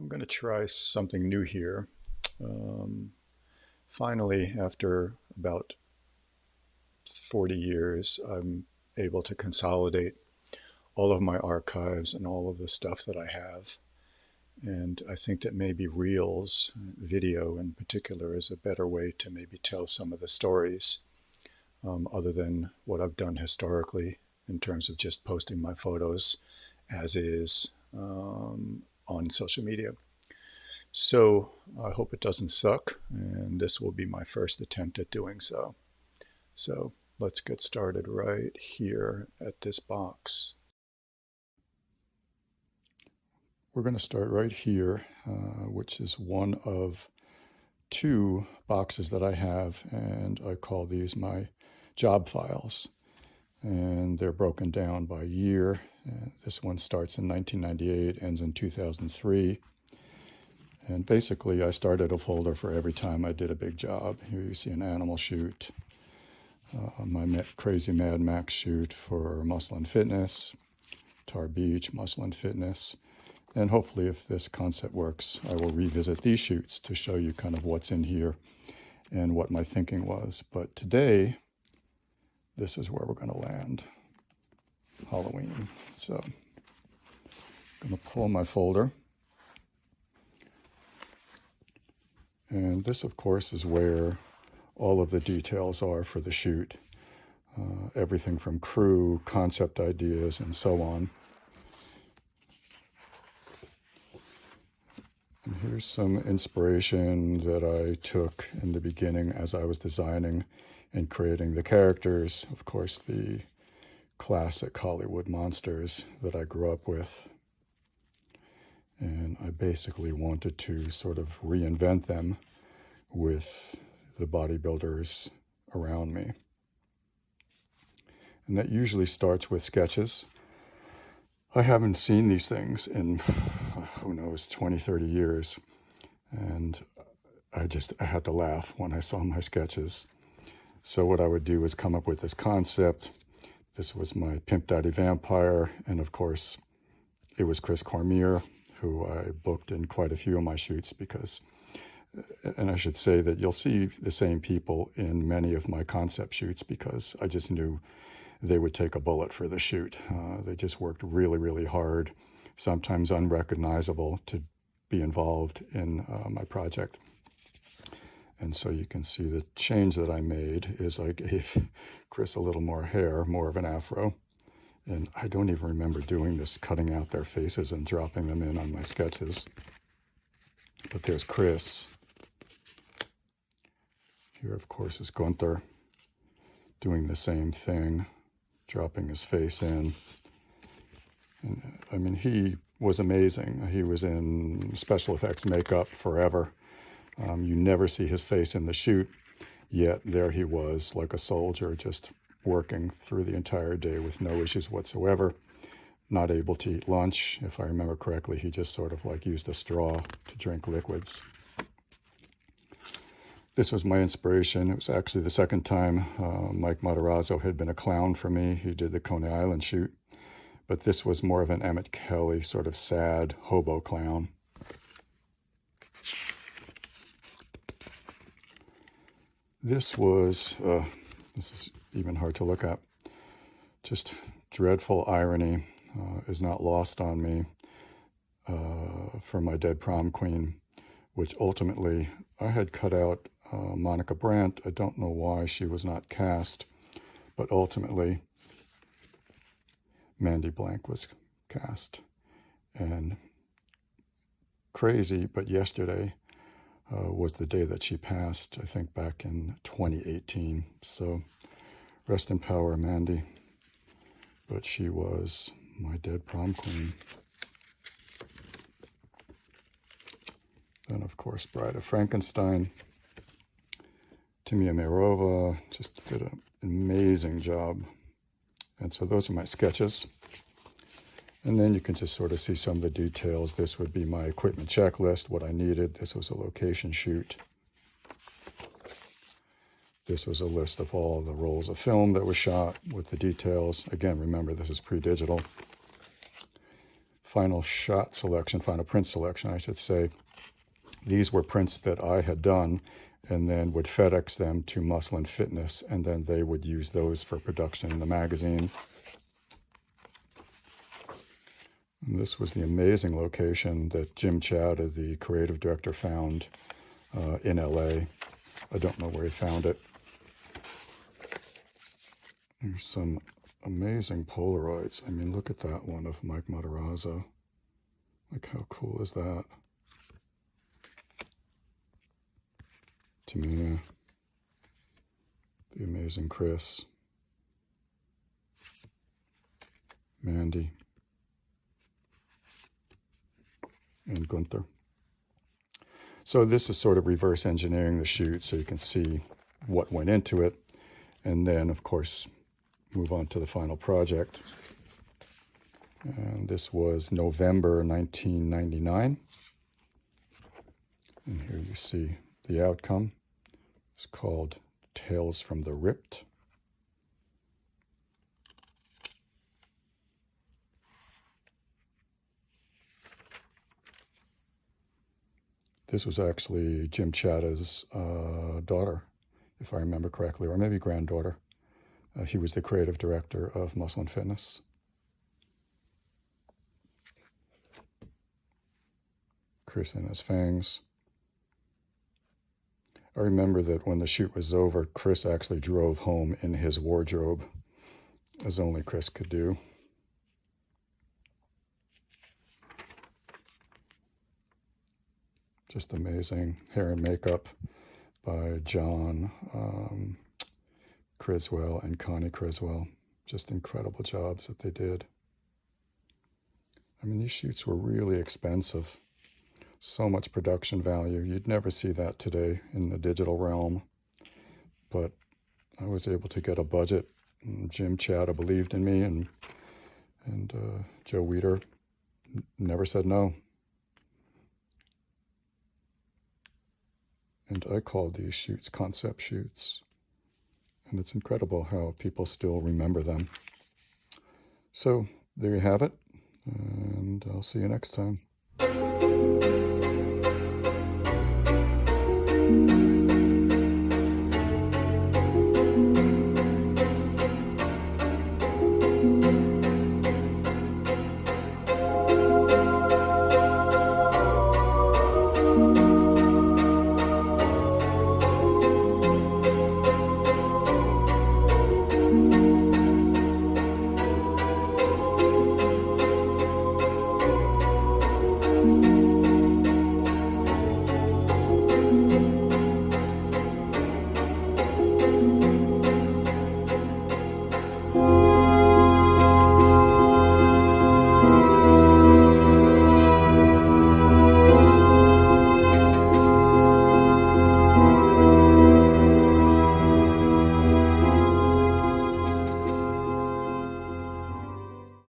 I'm going to try something new here. Um, Finally, after about 40 years, I'm able to consolidate all of my archives and all of the stuff that I have. And I think that maybe Reels, video in particular, is a better way to maybe tell some of the stories other than what I've done historically in terms of just posting my photos as is on social media. So I hope it doesn't suck, and this will be my first attempt at doing so. So let's get started right here at this box. We're going to start right here, which is one of two boxes that I have, and I call these my job files. And they're broken down by year. This one starts in 1998, ends in 2003. And basically, I started a folder for every time I did a big job. Here you see an animal shoot, my crazy Mad Max shoot for Muscle and Fitness, Tar Beach, Muscle and Fitness. And hopefully, if this concept works, I will revisit these shoots to show you kind of what's in here and what my thinking was. But today, this is where we're going to land, Halloween. So I'm going to pull my folder. And this, of course, is where all of the details are for the shoot. Everything from crew, concept ideas, and so on. And here's some inspiration that I took in the beginning as I was designing and creating the characters. Of course, the classic Hollywood monsters that I grew up with. And I basically wanted to sort of reinvent them with the bodybuilders around me. And that usually starts with sketches. I haven't seen these things in, who knows, 20, 30 years. And I had to laugh when I saw my sketches. So what I would do is come up with this concept. This was my Pimp Daddy Vampire. And of course, it was Chris Cormier, who I booked in quite a few of my shoots because, and I should say that you'll see the same people in many of my concept shoots because I just knew they would take a bullet for the shoot. They just worked really, really hard, sometimes unrecognizable to be involved in my project. And so you can see the change that I made is I gave Chris a little more hair, more of an afro. And I don't even remember doing this, cutting out their faces and dropping them in on my sketches. But there's Chris. Here, of course, is Gunther doing the same thing, dropping his face in. And I mean, he was amazing. He was in special effects makeup forever. You never see his face in the shoot, yet there he was like a soldier, just working through the entire day with no issues whatsoever, not able to eat lunch. If I remember correctly, he just sort of like used a straw to drink liquids. This was my inspiration. It was actually the second time Mike Matarazzo had been a clown for me. He did the Coney Island shoot, but this was more of an Emmett Kelly sort of sad hobo clown. This is even hard to look at. Just dreadful irony is not lost on me for my dead prom queen, which ultimately I had cut out Monica Brandt. I don't know why she was not cast, but ultimately Mandy Blank was cast. And crazy, but yesterday was the day that she passed, I think back in 2018. So rest in power, Mandy. But she was my dead prom queen. Then, of course, Bride of Frankenstein. Timea Meirova just did an amazing job. And so those are my sketches. And then you can just sort of see some of the details. This would be my equipment checklist, what I needed. This was a location shoot. This was a list of all the rolls of film that was shot with the details. Again, remember, this is pre-digital. final print selection, I should say. These were prints that I had done and then would FedEx them to Muscle & Fitness, and then they would use those for production in the magazine. And this was the amazing location that Jim Chadha, the creative director, found in LA. I don't know where he found it. There's some amazing Polaroids. I mean, look at that one of Mike Matarazzo. Like, how cool is that? Tamina, the amazing Chris, Mandy, and Gunther. So this is sort of reverse engineering the shoot so you can see what went into it, and then, of course, move on to the final project. And this was November 1999. And here you see the outcome. It's called Tales from the Ripped. This was actually Jim Chadha's daughter, if I remember correctly, or maybe granddaughter. He was the creative director of Muscle & Fitness. Chris and his fangs. I remember that when the shoot was over, Chris actually drove home in his wardrobe, as only Chris could do. Just amazing. Hair and makeup by John Criswell and Connie Criswell. Just incredible jobs that they did. I mean, these shoots were really expensive. So much production value. You'd never see that today in the digital realm. But I was able to get a budget. And Jim Chadha believed in me, and Joe Weider never said no. And I called these shoots concept shoots. And it's incredible how people still remember them. So there you have it. And I'll see you next time.